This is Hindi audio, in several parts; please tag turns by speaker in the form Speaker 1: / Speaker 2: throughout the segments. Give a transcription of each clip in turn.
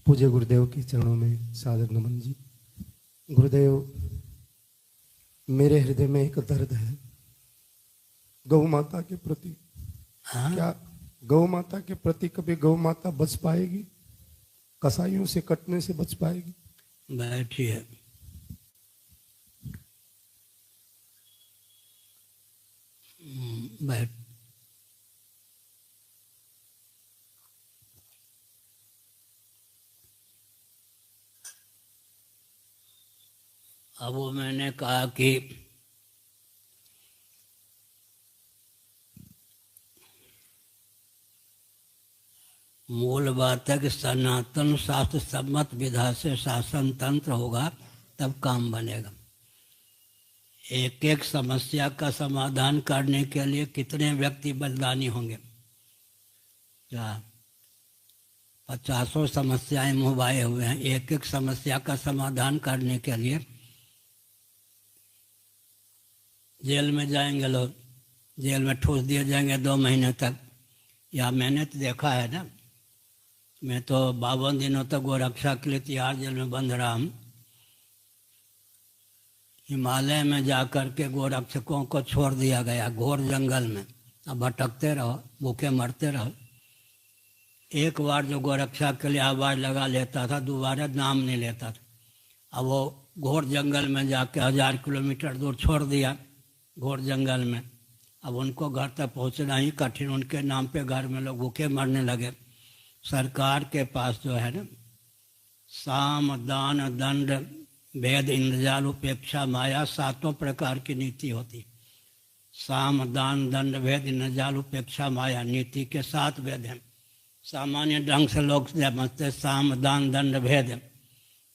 Speaker 1: पूज्य गुरुदेव के चरणों में सादर नमन जी। गुरुदेव, मेरे हृदय में एक दर्द है गौ माता के प्रति।
Speaker 2: हाँ?
Speaker 1: क्या गौ माता के प्रति कभी गौ माता बच पाएगी? कसाईयों से कटने से बच पाएगी?
Speaker 2: बैठिए। बैठ। अब वो मैंने कहा कि मूल बात है कि सनातन शास्त्र सम्मत विधा से शासन तंत्र होगा तब काम बनेगा। एक एक समस्या का समाधान करने के लिए कितने व्यक्ति बलिदानी होंगे? क्या 50 समस्याएं मुहवाए हुए हैं। एक एक समस्या का समाधान करने के लिए जेल में जाएंगे लोग, जेल में ठूस दिए जाएंगे 2 महीने तक। या मैंने तो देखा है ना, मैं तो 52 दिनों तक गोरक्षा के लिए तिहाड़ जेल में बंद रहा हूँ। हिमालय में जाकर के गोरक्षकों को छोड़ दिया गया घोर जंगल में। अब भटकते रहो, भूखे मरते रहो। एक बार जो गोरक्षा के लिए आवाज़ लगा लेता था, दोबारा नाम नहीं लेता था। अब वो घोर जंगल में जाके 1000 किलोमीटर दूर छोड़ दिया घोर जंगल में। अब उनको घर तक पहुंचना ही कठिन, उनके नाम पे घर में लोग भूखे मरने लगे। सरकार के पास जो है ना, साम दान दंड भेद इंद्रजाल उपेक्षा माया 7 प्रकार की नीति होती। साम दान दंड भेद इंद्रजाल उपेक्षा माया नीति के 7 भेद हैं। सामान्य ढंग से लोग समझते साम दान दंड भेद,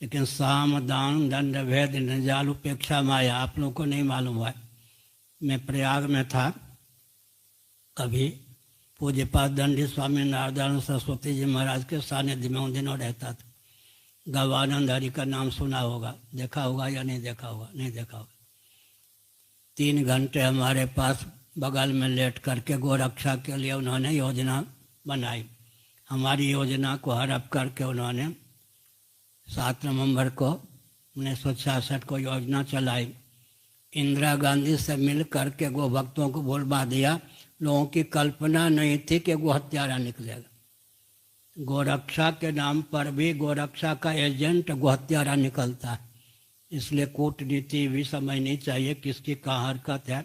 Speaker 2: लेकिन साम दान दंड भेद इंद्रजाल उपेक्षा माया आप लोगों को नहीं मालूम हुआ। मैं प्रयाग में था, कभी पूज्यपाद दंडी स्वामी नारदानंद सरस्वती जी महाराज के सानिध्य में उन दिनों रहता था। गवानंद हरि का नाम सुना होगा, देखा होगा या नहीं देखा होगा? नहीं देखा होगा। 3 घंटे हमारे पास बगल में लेट करके गोरक्षा के लिए उन्होंने योजना बनाई। हमारी योजना को हड़प करके उन्होंने 7 नवंबर को 1966 को योजना चलाई। इंदिरा गांधी से मिल करके गो भक्तों को बुलवा दिया। लोगों की कल्पना नहीं थी कि गो हत्यारा निकलेगा। गोरक्षा के नाम पर भी गोरक्षा का एजेंट गो हत्यारा निकलता है। इसलिए कूटनीति भी समझनी चाहिए किसकी कहाँ हरकत है।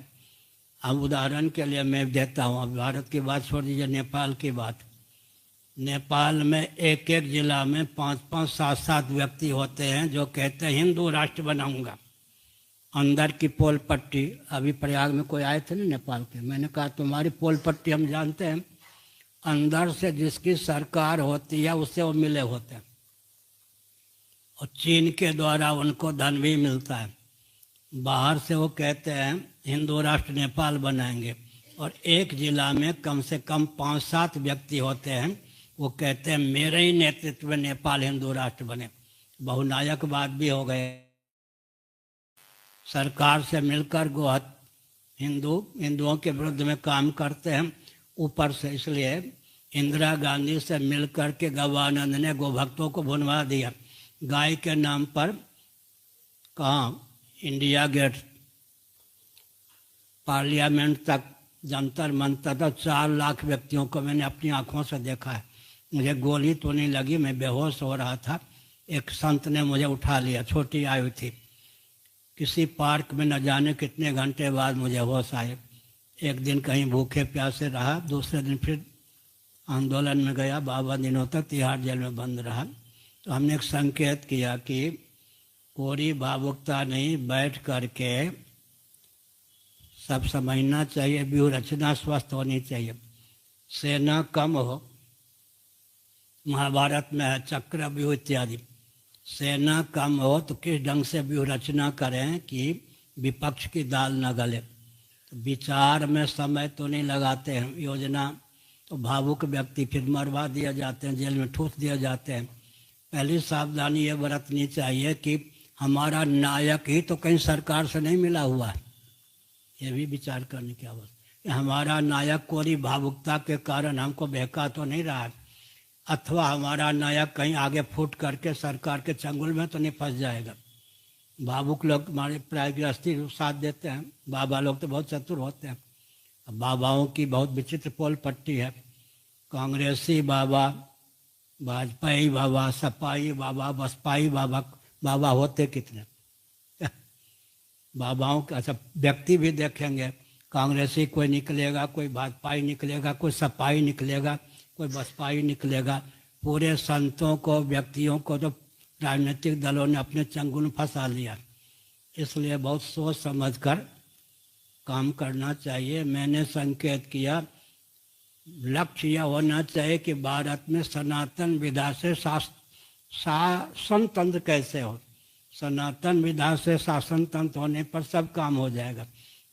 Speaker 2: अब उदाहरण के लिए मैं देता हूँ, अब भारत की बात छोड़ दीजिए, नेपाल की बात। नेपाल में एक एक जिला में 5-5, 7-7 व्यक्ति होते हैं जो कहते हैं हिंदू राष्ट्र बनाऊंगा। अंदर की पोल पट्टी, अभी प्रयाग में कोई आए थे ना नेपाल के, मैंने कहा तुम्हारी पोल पट्टी हम जानते हैं, अंदर से जिसकी सरकार होती है उससे वो मिले होते हैं और चीन के द्वारा उनको धन भी मिलता है। बाहर से वो कहते हैं हिंदू राष्ट्र नेपाल बनाएंगे और एक जिला में कम से कम 5-7 व्यक्ति होते हैं, वो कहते हैं मेरे ही नेतृत्व में नेपाल हिंदू राष्ट्र बने। बहुनायकवाद भी हो गए। सरकार से मिलकर हिंदुओं के विरुद्ध में काम करते हैं ऊपर से। इसलिए इंदिरा गांधी से मिलकर के गवानंद ने गोभक्तों को भुनवा दिया। गाय के नाम पर कहाँ इंडिया गेट, पार्लियामेंट तक, जंतर मंतर तक 4 लाख व्यक्तियों को मैंने अपनी आंखों से देखा है। मुझे गोली तो नहीं लगी, मैं बेहोश हो रहा था। एक संत ने मुझे उठा लिया, छोटी आयु थी। किसी पार्क में न जाने कितने घंटे बाद मुझे होश आए। एक दिन कहीं भूखे प्यासे रहा, दूसरे दिन फिर आंदोलन में गया। 52 दिनों तक तिहाड़ जेल में बंद रहा। तो हमने एक संकेत किया कि कोरी भावुकता नहीं, बैठ करके सब समझना चाहिए, व्यूह रचना स्वस्थ होनी चाहिए। सेना कम हो, महाभारत में है चक्र व्यूह इत्यादि। सेना कम हो तो किस ढंग से व्यूह रचना करें कि विपक्ष की दाल न गले। तो विचार में समय तो नहीं लगाते हैं, योजना तो भावुक व्यक्ति फिर मरवा दिया जाते हैं, जेल में ठूस दिए जाते हैं। पहली सावधानी ये बरतनी चाहिए कि हमारा नायक ही तो कहीं सरकार से नहीं मिला हुआ है। ये भी विचार करने की आवश्यकता है। हमारा नायक कोरी भावुकता के कारण हमको बहका तो नहीं रहा है। अथवा हमारा नायक कहीं आगे फूट करके सरकार के चंगुल में तो नहीं फंस जाएगा। भावुक लोग हमारे प्राय गृहस्थी साथ देते हैं, बाबा लोग तो बहुत चतुर होते हैं। बाबाओं की बहुत विचित्र पोल पट्टी है। कांग्रेसी बाबा, वाजपेयी बाबा, सपाई बाबा, बसपाई बाबा, बाबा होते कितने बाबाओं का। अच्छा, व्यक्ति भी देखेंगे, कांग्रेसी कोई निकलेगा, कोई भाजपाई निकलेगा, कोई सपाई निकलेगा, कोई बसपाई निकलेगा। पूरे संतों को, व्यक्तियों को तो राजनीतिक दलों ने अपने चंगुल में फंसा लिया। इसलिए बहुत सोच समझ कर काम करना चाहिए। मैंने संकेत किया, लक्ष्य यह होना चाहिए कि भारत में सनातन विधा से शासन तंत्र कैसे हो। सनातन विधा से शासन तंत्र होने पर सब काम हो जाएगा।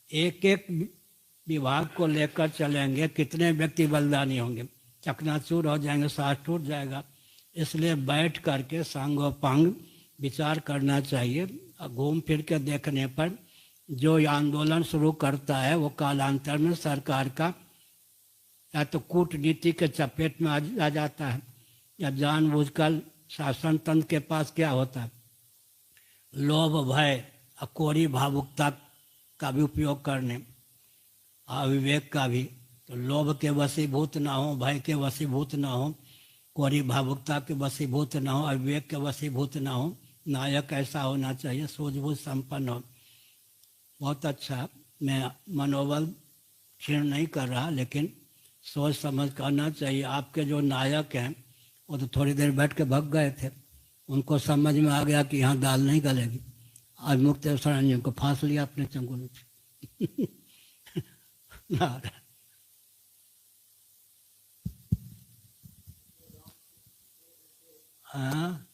Speaker 2: एक एक विभाग को लेकर चलेंगे, कितने व्यक्ति बलिदानी होंगे, चकनाचूर हो जाएंगे, सांस टूट जाएगा। इसलिए बैठ करके सांगोपांग विचार करना चाहिए। घूम फिर के देखने पर जो आंदोलन शुरू करता है वो कालांतर में सरकार का या तो कूटनीति के चपेट में आ जाता है, या जानबूझकर शासन तंत्र के पास क्या होता है, लोभ, भय, अकोरी भावुकता का भी उपयोग करने, अविवेक का भी। तो लोभ के वशीभूत ना हो, भय के वशीभूत ना हो, कोरी भावुकता के वशीभूत ना हो, अविवेक के वशीभूत ना हो। नायक ऐसा होना चाहिए, सूझबूझ संपन्न हो। बहुत अच्छा, मैं मनोबल क्षीण नहीं कर रहा, लेकिन सोच समझ करना चाहिए। आपके जो नायक हैं वो तो थोड़ी देर बैठ के भग गए थे, उनको समझ में आ गया कि यहाँ दाल नहीं गलेगी। आज मुक्तेश्वर जी को फांस लिया अपने चंगुल में। हाँ,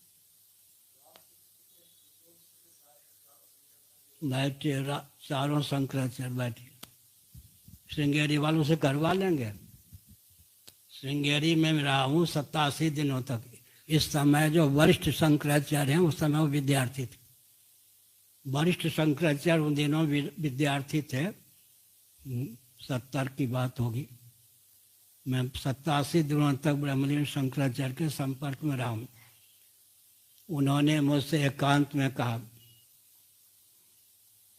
Speaker 2: बैठिए, चारों शंकराचार्य बैठिए। श्रृंगेरी वालों से करवा लेंगे। श्रृंगेरी में रहा हूँ 87 दिनों तक। इस समय जो वरिष्ठ शंकराचार्य हैं उस समय वो विद्यार्थी थे। वरिष्ठ शंकराचार्य उन दिनों विद्यार्थी थे, 70 की बात होगी। मैं 87 दिनों तक ब्रह्मलीन शंकराचार्य के संपर्क में रहा हूँ। उन्होंने मुझसे एकांत में कहा,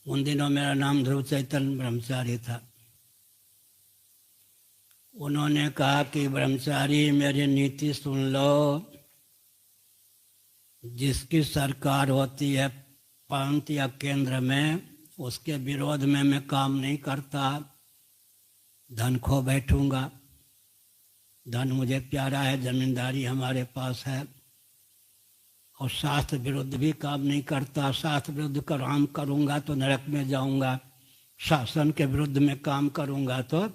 Speaker 2: उन दिनों मेरा नाम ध्रुव चैतन्य ब्रह्मचारी था। उन्होंने कहा कि ब्रह्मचारी मेरी नीति सुन लो, जिसकी सरकार होती है प्रांत या केंद्र में, उसके विरोध में मैं काम नहीं करता। धन खो बैठूंगा, धन मुझे प्यारा है, जमींदारी हमारे पास है, और शास्त्र विरुद्ध भी काम नहीं करता। शास्त्र विरुद्ध काम करूंगा तो नरक में जाऊंगा, शासन के विरुद्ध में काम करूंगा तो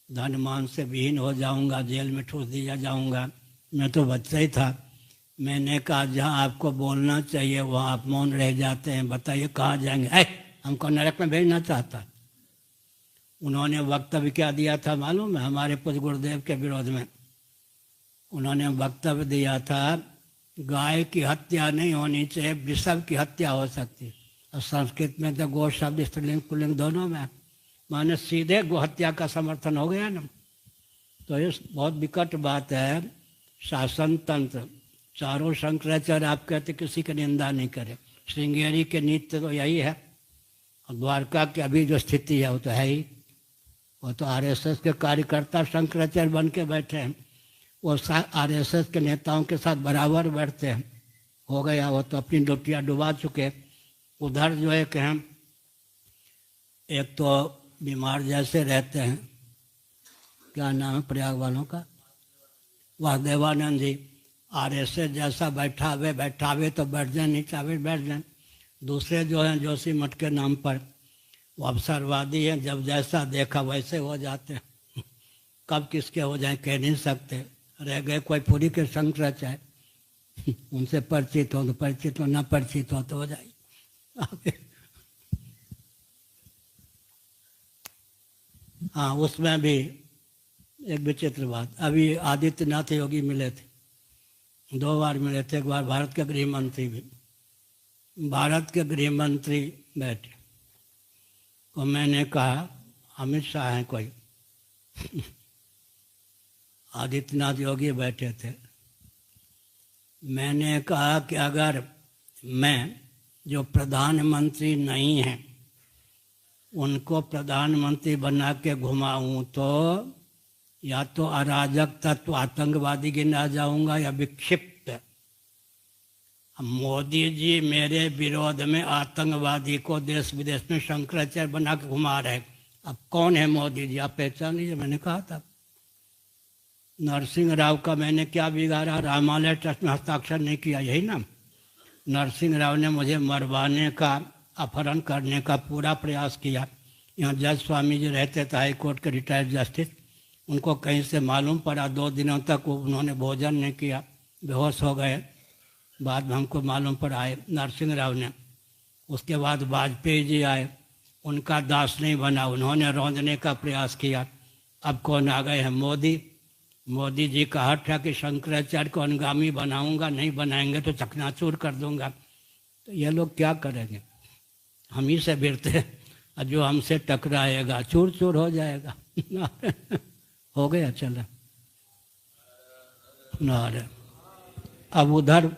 Speaker 2: धन मान से विहीन हो जाऊंगा, जेल में ठूस दिया जाऊंगा। मैं तो बच्चा ही था। मैंने कहा जहाँ आपको बोलना चाहिए वहाँ आप मौन रह जाते हैं, बताइए कहाँ जाएंगे? हमको नरक में भेजना चाहता। उन्होंने वक्तव्य क्या दिया था मालूम है? हमारे पूज्य गुरुदेव के विरोध में उन्होंने वक्तव्य दिया था, गाय की हत्या नहीं होनी चाहिए, वृषभ की हत्या हो सकती है। और संस्कृत में तो गो शब्द स्त्रीलिंग पुल्लिंग दोनों में, माने सीधे गो हत्या का समर्थन हो गया ना। तो ये बहुत विकट बात है। शासन तंत्र, चारों शंकराचार्य आप कहते किसी की निंदा नहीं करे। श्रृंगेरी के नीति तो यही है, और द्वारका की अभी जो स्थिति है वो तो है ही। वो तो आरएसएस के कार्यकर्ता शंकराचार्य बन के बैठे हैं, वो आरएसएस के नेताओं के साथ बराबर बैठते हैं। हो गया, वो तो अपनी डुटियाँ डुबा चुके। उधर जो है कि हम एक तो बीमार जैसे रहते हैं, क्या नाम है प्रयाग वालों का, वासुदेवानंद जी। आरएसएस जैसा बैठावे तो बैठ जाए, नहीं चाहे बैठ जाए। दूसरे जो हैं जोशी मठ के नाम पर वो अवसरवादी हैं, जब जैसा देखा वैसे हो जाते हैं। कब किसके हो जाए कह नहीं सकते। रह गए कोई पूरी के शंकराचार्य, उनसे परिचित हो तो परिचित हो, ना परिचित हो तो हो जाए। हाँ, उसमें भी एक विचित्र बात, अभी आदित्यनाथ योगी मिले थे, 2 बार मिले थे। एक बार भारत के गृह मंत्री भी, भारत के गृह मंत्री बैठे, तो मैंने कहा अमित शाह हैं कोई, आदित्यनाथ योगी बैठे थे। मैंने कहा कि अगर मैं जो प्रधानमंत्री नहीं हैं उनको प्रधानमंत्री बना के घुमाऊं तो या तो अराजक तत्व आतंकवादी गिना जाऊंगा या विक्षिप्त। मोदी जी मेरे विरोध में आतंकवादी को देश विदेश में शंकराचार्य बना के घुमा रहे। अब कौन है मोदी जी, आप पहचान लीजिए। मैंने कहा था नरसिंह राव का मैंने क्या बिगाड़ा, रामालय ट्रस्ट में हस्ताक्षर नहीं किया, यही ना। नरसिंह राव ने मुझे मरवाने का, अपहरण करने का पूरा प्रयास किया। यहाँ जज स्वामी जी रहते थे, हाई कोर्ट के रिटायर्ड जस्टिस, उनको कहीं से मालूम पड़ा 2 दिनों तक उन्होंने भोजन नहीं किया, बेहोश हो गए। बाद में हमको मालूम पड़ा आए नरसिंह राव ने। उसके बाद वाजपेयी जी आए, उनका दास नहीं बना, उन्होंने रौंदने का प्रयास किया। अब कौन आ गए हैं, मोदी। मोदी जी का हट है कि शंकराचार्य को अनुगामी बनाऊंगा, नहीं बनाएंगे तो चकनाचूर कर दूंगा। तो ये लोग क्या करेंगे, हम ही से भिड़ते, और जो हमसे टकराएगा चूर चूर हो जाएगा। हो गया, चला नारे। अब उधर